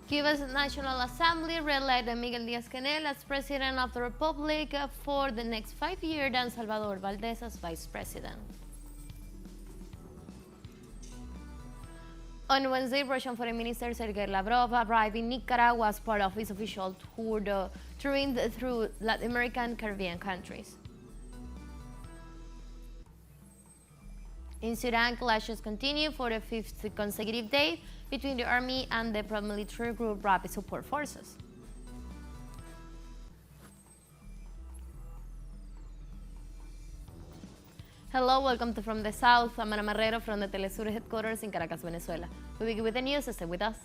Cuba's National Assembly reelected Miguel Diaz-Canel as President of the Republic for the next 5 years and Salvador Valdes as Vice President. On Wednesday, Russian Foreign Minister Sergei Lavrov arrived in Nicaragua as part of his official tour touring through Latin American Caribbean countries. In Sudan, clashes continue for the fifth consecutive day between the army and the pro-military group Rapid Support Forces. Hello, welcome to From the South. I'm Ana Marrero from the teleSUR headquarters in Caracas, Venezuela. We begin with the news. Stay with us.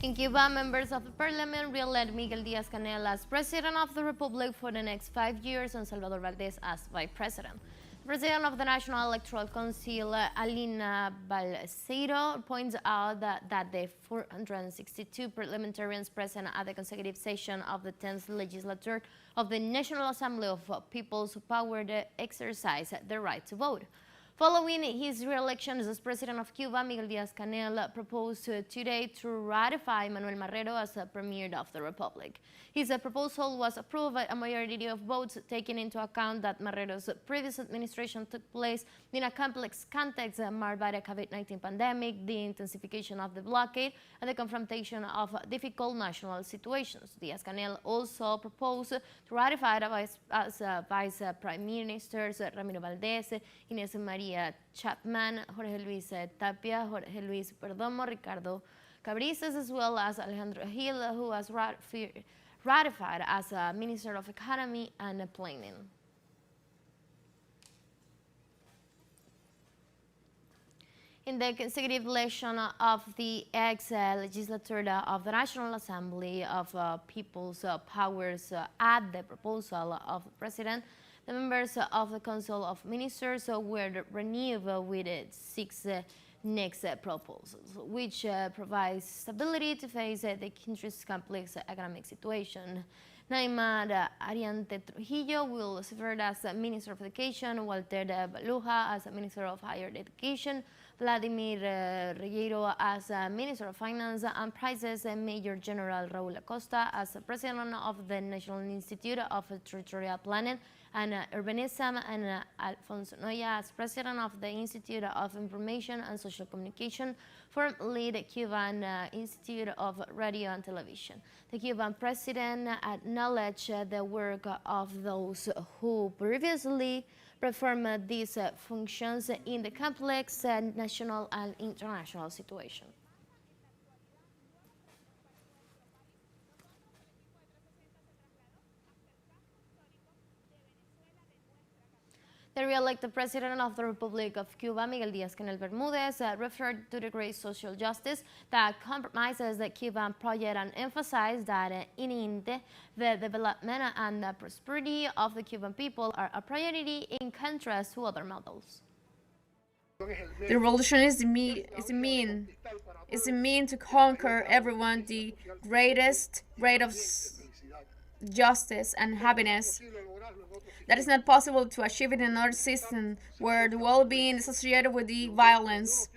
In Cuba, members of the parliament re-elected Miguel Diaz-Canel as President of the Republic for the next 5 years and Salvador Valdes as Vice President. The President of the National Electoral Council, Alina Balseiro, points out that the 462 parliamentarians present at the consecutive session of the 10th legislature of the National Assembly of People's Power exercise their right to vote. Following his re-election as President of Cuba, Miguel Diaz-Canel proposed today to ratify Manuel Marrero as Premier of the Republic. His proposal was approved by a majority of votes, taking into account that Marrero's previous administration took place in a complex context marked by the COVID-19 pandemic, the intensification of the blockade, and the confrontation of difficult national situations. Diaz-Canel also proposed to ratify as Vice Prime Ministers Ramiro Valdez, Inés María Chapman, Jorge Luis Tapia, Jorge Luis Perdomo, Ricardo Cabrizas, as well as Alejandro Gil, who was ratified as Minister of Economy and Planning. In the consecutive election of the ex-legislature of the National Assembly of People's Powers at the proposal of the President, the members of the Council of Ministers were renewed with 6 next proposals, which provides stability to face the country's complex economic situation. Naima Ariante Trujillo will serve as Minister of Education, Walter Baluja as Minister of Higher Education, Vladimir Regueiro as Minister of Finance, and Prices Major General Raúl Acosta as President of the National Institute of Territorial Planning and Urbanism, and Alfonso Noya as President of the Institute of Information and Social Communication, formerly the Cuban Institute of Radio and Television. The Cuban president acknowledged the work of those who previously performed these functions in the complex national and international situation. The re-elected President of the Republic of Cuba, Miguel Diaz-Canel Bermudez, referred to the great social justice that compromises the Cuban project and emphasized that in the development and the prosperity of the Cuban people are a priority in contrast to other models. The revolution is the mean to conquer everyone, the greatest rate of justice and happiness. That is not possible to achieve in another system where the well-being is associated with the violence,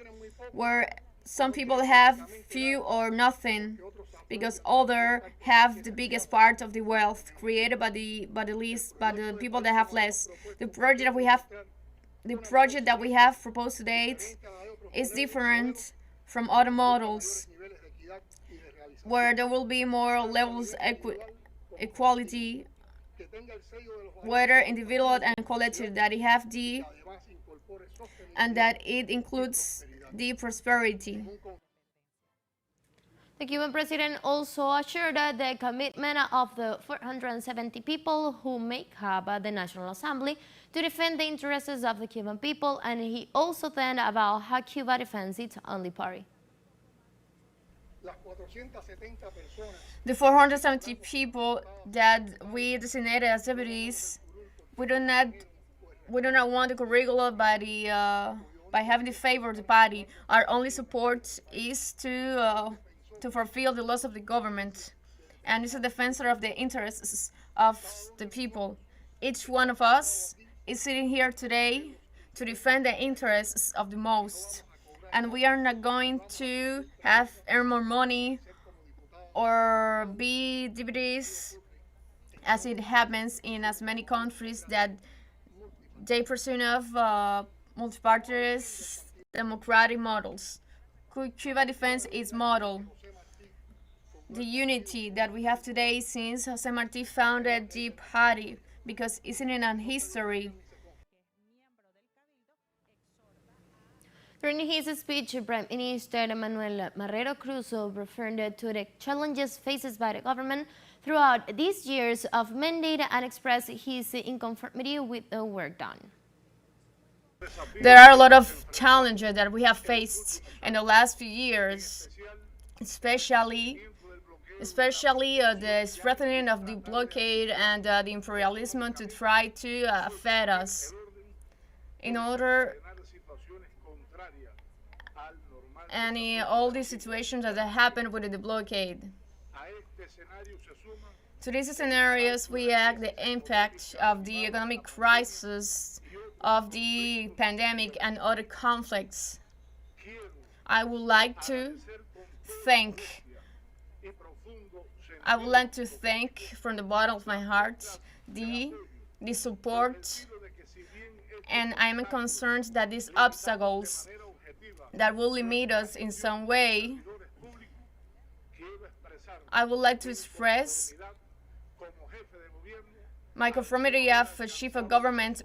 where some people have few or nothing, because others have the biggest part of the wealth created by the people that have less. The project that we have proposed to date is different from other models, where there will be more levels equality, whether individual and collective, that it have and that it includes the prosperity. The Cuban president also assured the commitment of the 470 people who make up the National Assembly to defend the interests of the Cuban people, and he also then about how Cuba defends its only party. The 470 people that we designated as deputies, we do not want the curricula by having the favor of the party. Our only support is to to fulfill the laws of the government and is a defender of the interests of the people. Each one of us is sitting here today to defend the interests of the most. And we are not going to earn more money or be deputies as it happens in as many countries that they pursue of multi-party democratic models. Cuba defends its model, the unity that we have today since Jose Marti founded the party, because isn't it an history? During his speech, Prime Minister Manuel Marrero Cruz referred to the challenges faced by the government throughout these years of mandate and expressed his inconformity with the work done. There are a lot of challenges that we have faced in the last few years, especially the strengthening of the blockade and the imperialism to try to affect us in order and all these situations that happened with the blockade. To these scenarios, we add the impact of the economic crisis, of the pandemic, and other conflicts. I would like to thank from the bottom of my heart the support, and I'm concerned that these obstacles that will limit us in some way, I would like to express my conformity as a chief of government,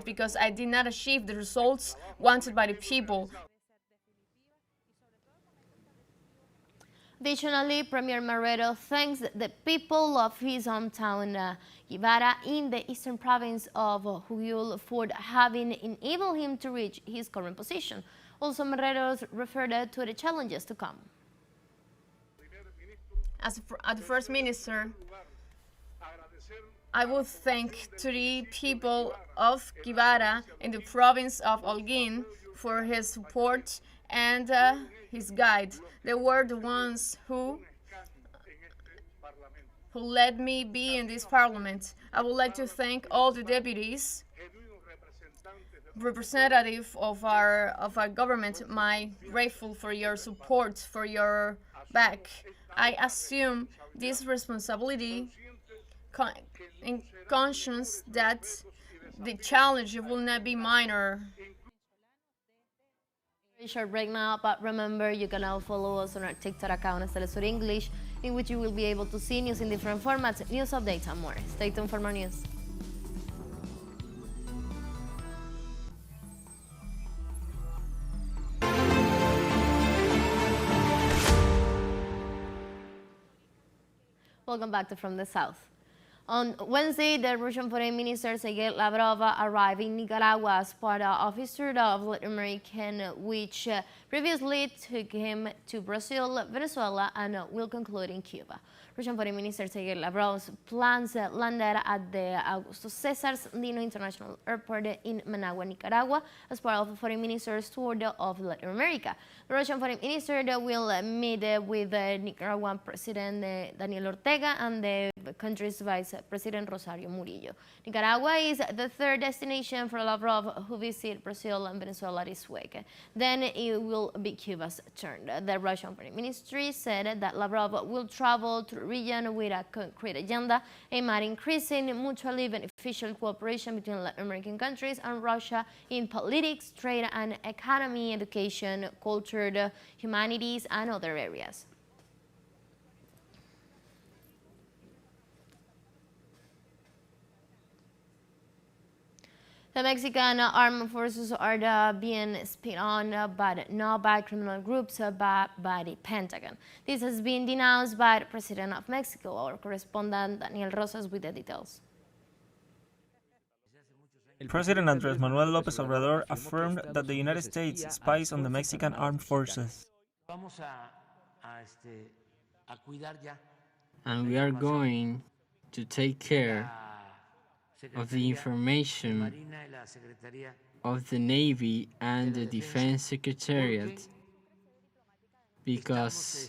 because I did not achieve the results wanted by the people. Additionally, Premier Marrero thanks the people of his hometown, Guevara, in the eastern province of Juyul for having enabled him to reach his current position. Also, Marrero referred to the challenges to come. As the First Minister, I would thank to the people of Guevara in the province of Holguín for his support and his guide. They were the ones who let me be in this parliament. I would like to thank all the deputies, representative of our government. I'm grateful for your support, for your back. I assume this responsibility in conscience that the challenge will not be minor. Very short break now, but remember you can now follow us on our TikTok account as teleSUR English, in which you will be able to see news in different formats, news updates and more. Stay tuned for more news. Welcome back to From the South. On Wednesday, the Russian Foreign Minister Sergei Lavrov arrived in Nicaragua as part of his tour of Latin America, which previously took him to Brazil, Venezuela, and will conclude in Cuba. Russian Foreign Minister Sergei Lavrov's plans landed at the Augusto Cesar Sandino International Airport in Managua, Nicaragua, as part of the Foreign Minister's tour of Latin America. The Russian Foreign Minister will meet with the Nicaraguan President Daniel Ortega and the country's Vice President Rosario Murillo. Nicaragua is the third destination for Lavrov, who visits Brazil and Venezuela this week. Then it will be Cuba's turn. The Russian Foreign Ministry said that Lavrov will travel to the region with a concrete agenda aimed at increasing mutually beneficial cooperation between Latin American countries and Russia in politics, trade and economy, education, culture, humanities, and other areas. The Mexican armed forces are being spied on, but not by criminal groups, but by the Pentagon. This has been denounced by the President of Mexico. Our correspondent Daniel Rosas with the details. President Andrés Manuel López Obrador affirmed that the United States spies on the Mexican armed forces. And we are going to take care of the information of the Navy and the Defense Secretariat, because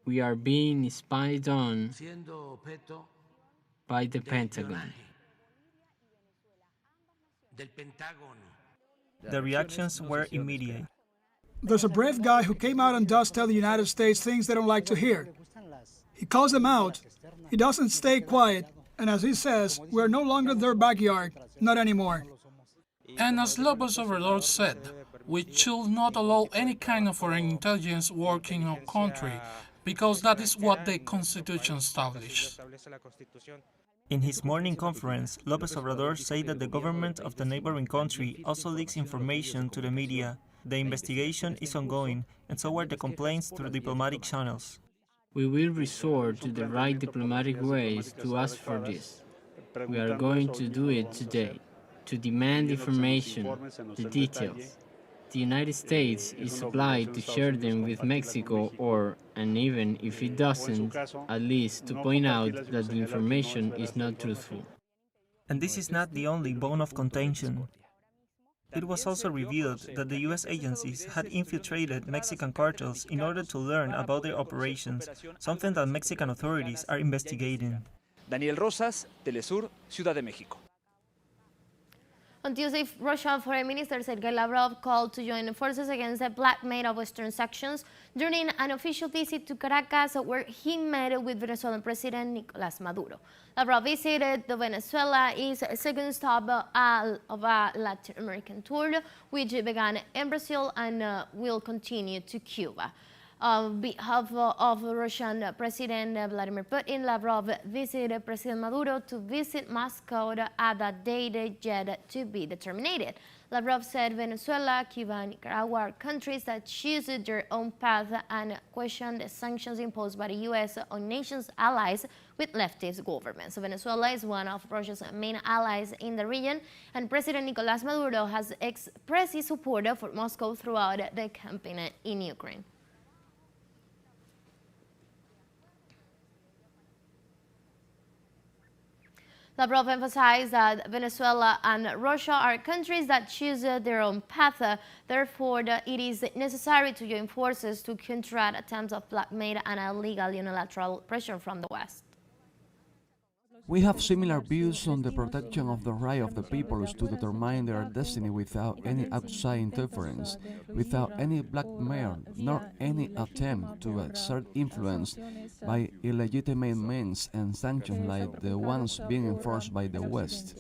we are being spied on by the Pentagon. The reactions were immediate. There's a brave guy who came out and does tell the United States things they don't like to hear. He calls them out. He doesn't stay quiet. And as he says, we're no longer their backyard. Not anymore. And as Lopez Obrador said, we should not allow any kind of foreign intelligence work in our country, because that is what the Constitution establishes. In his morning conference, López Obrador said that the government of the neighboring country also leaks information to the media. The investigation is ongoing, and so are the complaints through diplomatic channels. We will resort to the right diplomatic ways to ask for this. We are going to do it today, to demand information, the details. The United States is obliged to share them with Mexico or, and even if it doesn't, at least to point out that the information is not truthful. And this is not the only bone of contention. It was also revealed that the U.S. agencies had infiltrated Mexican cartels in order to learn about their operations, something that Mexican authorities are investigating. Daniel Rosas, TeleSUR, Ciudad de México. On Tuesday, Russian Foreign Minister Sergei Lavrov called to join the forces against the blackmail of Western sanctions during an official visit to Caracas, where he met with Venezuelan President Nicolás Maduro. Lavrov visited Venezuela is a second stop of a Latin American tour, which began in Brazil and will continue to Cuba. On behalf of Russian President Vladimir Putin, Lavrov visited President Maduro to visit Moscow at a date yet to be determined. Lavrov said Venezuela, Cuba, and Nicaragua are countries that choose their own path and questioned the sanctions imposed by the U.S. on nations allies with leftist governments. Venezuela is one of Russia's main allies in the region, and President Nicolás Maduro has expressed his support for Moscow throughout the campaign in Ukraine. Lavrov emphasized that Venezuela and Russia are countries that choose their own path. Therefore, it is necessary to join forces to counteract attempts of blackmail and illegal unilateral pressure from the West. We have similar views on the protection of the right of the peoples to determine their destiny without any outside interference, without any blackmail, nor any attempt to exert influence by illegitimate means and sanctions like the ones being enforced by the West.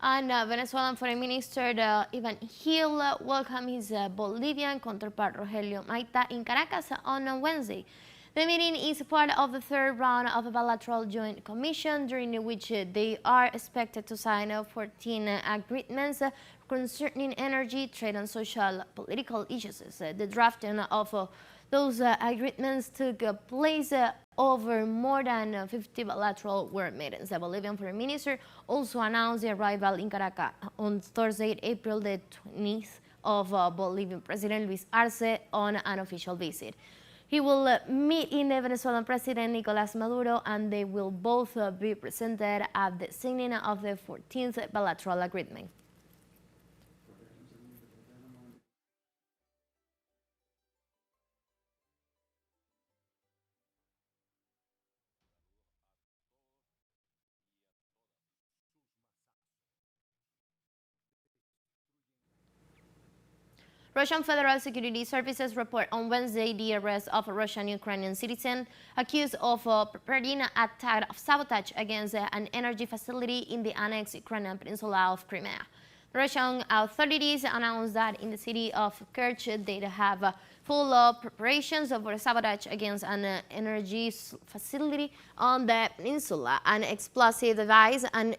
And Venezuelan Foreign Minister Ivan Gil welcomed his Bolivian counterpart Rogelio Maita in Caracas on Wednesday. The meeting is part of the third round of a bilateral joint commission, during which they are expected to sign 14 agreements concerning energy, trade, and social political issues. The drafting of those agreements took place over more than 50 bilateral work meetings. The Bolivian Foreign Minister also announced the arrival in Caracas on Thursday, April the 20th, of Bolivian President Luis Arce on an official visit. He will meet in the Venezuelan President Nicolás Maduro, and they will both be presented at the signing of the 14th bilateral agreement. Russian Federal Security Services report on Wednesday the arrest of a Russian-Ukrainian citizen accused of preparing an attack of sabotage against an energy facility in the annexed Ukrainian peninsula of Crimea. Russian authorities announced that in the city of Kerch they have full preparations for sabotage against an energy facility on the peninsula, an explosive device and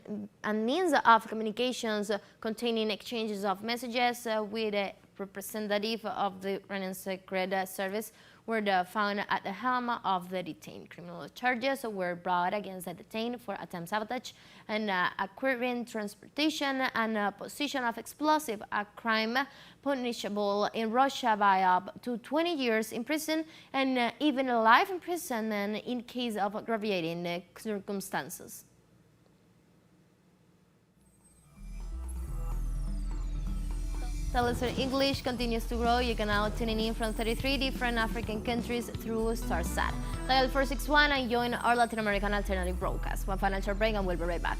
means of communications containing exchanges of messages with a representative of the Ukrainian Secret Service were found at the helm of the detained. Criminal charges were brought against the detained for attempt sabotage and acquiring, transportation, and possession of explosive, a crime punishable in Russia by up to 20 years in prison and even life imprisonment in case of aggravating circumstances. teleSUR English continues to grow. You can now tune in from 33 different African countries through StarSat. Dial 461 and join our Latin American alternative broadcast. One financial break and we'll be right back.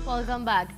Welcome back.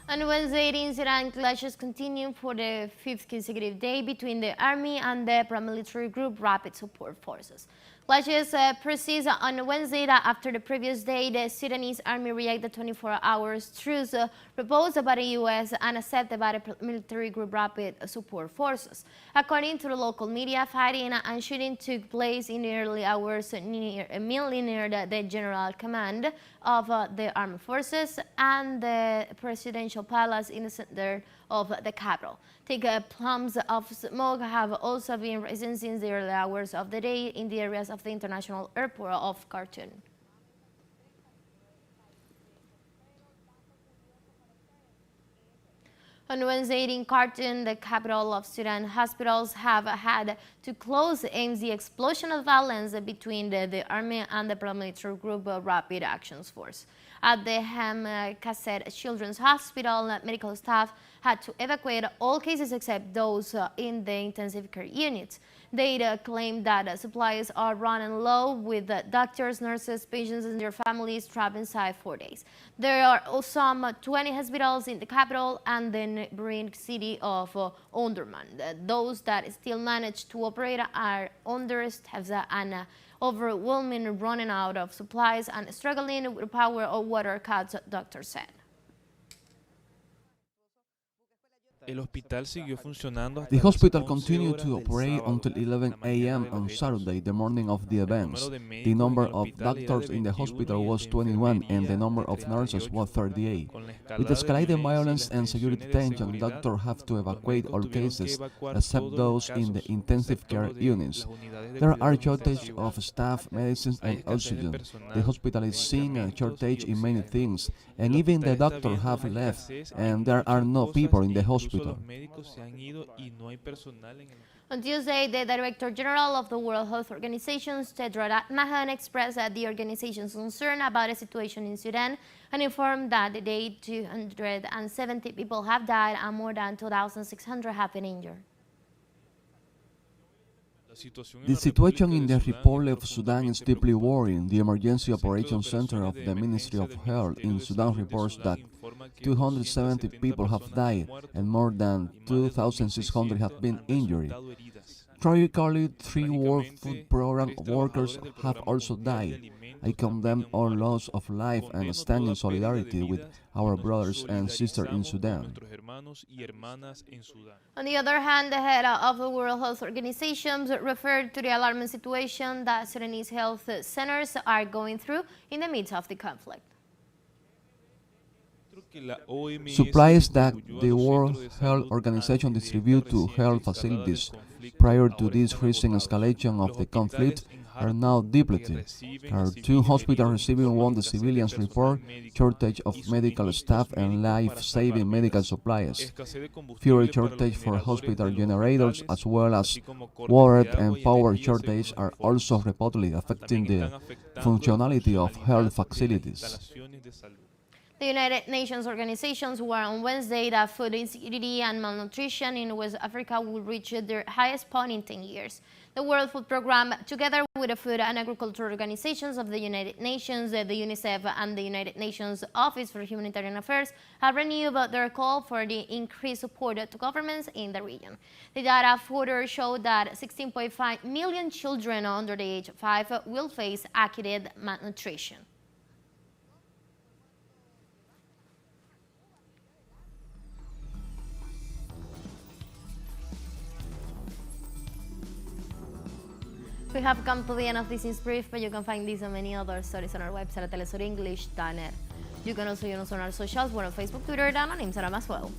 On Wednesday in Sudan, clashes continue for the fifth consecutive day between the army and the paramilitary group Rapid Support Forces. Clashes persist on Wednesday after the previous day the Sudanese army rejected 24 hours truce proposed by the U.S. and accepted by the military group Rapid Support Forces. According to the local media, fighting and shooting took place in the early hours mainly near the general command of the armed forces and the presidential palace in the center of the capital. Thick plumes of smoke have also been rising since the early hours of the day in the areas of the international airport of Khartoum. On Wednesday in Khartoum, the capital of Sudan, hospitals have had to close amidst the explosion of violence between the army and the paramilitary group Rapid Action Force. At the Kasset Children's Hospital, medical staff had to evacuate all cases except those in the intensive care units. They claim that supplies are running low, with doctors, nurses, patients and their families trapped inside 4 days. There are some 20 hospitals in the capital and the neighboring city of Omdurman. Those that still manage to operate are understaffed and overwhelming, running out of supplies and struggling with power or water cuts, doctors said. The hospital continued to operate until 11 a.m. on Saturday, the morning of the events. The number of doctors in the hospital was 21 and the number of nurses was 38. With escalating violence and security tension, doctors have to evacuate all cases except those in the intensive care units. There are shortage of staff, medicines and oxygen. The hospital is seeing a shortage in many things, and even the doctors have left and there are no people in the hospital. On Tuesday, the Director General of the World Health Organization, Tedros Adhanom, expressed the organization's concern about the situation in Sudan and informed that the day 270 people have died and more than 2,600 have been injured. The situation in the Republic of Sudan is deeply worrying. The Emergency Operations Center of the Ministry of Health in Sudan reports that 270 people have died and more than 2,600 have been injured. Tragically, 3 World Food Program workers have also died. I condemn all loss of life and stand in solidarity with our brothers and sisters in Sudan. On the other hand, the head of the World Health Organization referred to the alarming situation that Sudanese health centers are going through in the midst of the conflict. Supplies that the World Health Organization distribute to health facilities prior to this recent escalation of the conflict are now depleted. Our 2 hospitals receiving one the civilians report shortage of medical staff and life-saving medical supplies. Fuel shortage for hospital generators as well as water and power shortage are also reportedly affecting the functionality of health facilities. The United Nations organizations warned on Wednesday that food insecurity and malnutrition in West Africa will reach their highest point in 10 years. The World Food Programme, together with the Food and Agriculture Organizations of the United Nations, the UNICEF and the United Nations Office for Humanitarian Affairs, have renewed their call for the increased support to governments in the region. The data further showed that 16.5 million children under the age of 5 will face acute malnutrition. We have come to the end of this news brief, but you can find this and many other stories on our website at telesurenglish.net. You can also join us on our socials, we're on Facebook, Twitter, and on Instagram as well.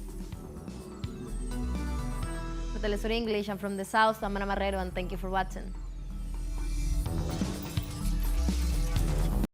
For Telesur English, I'm from the South, I'm Ana Marrero, and thank you for watching.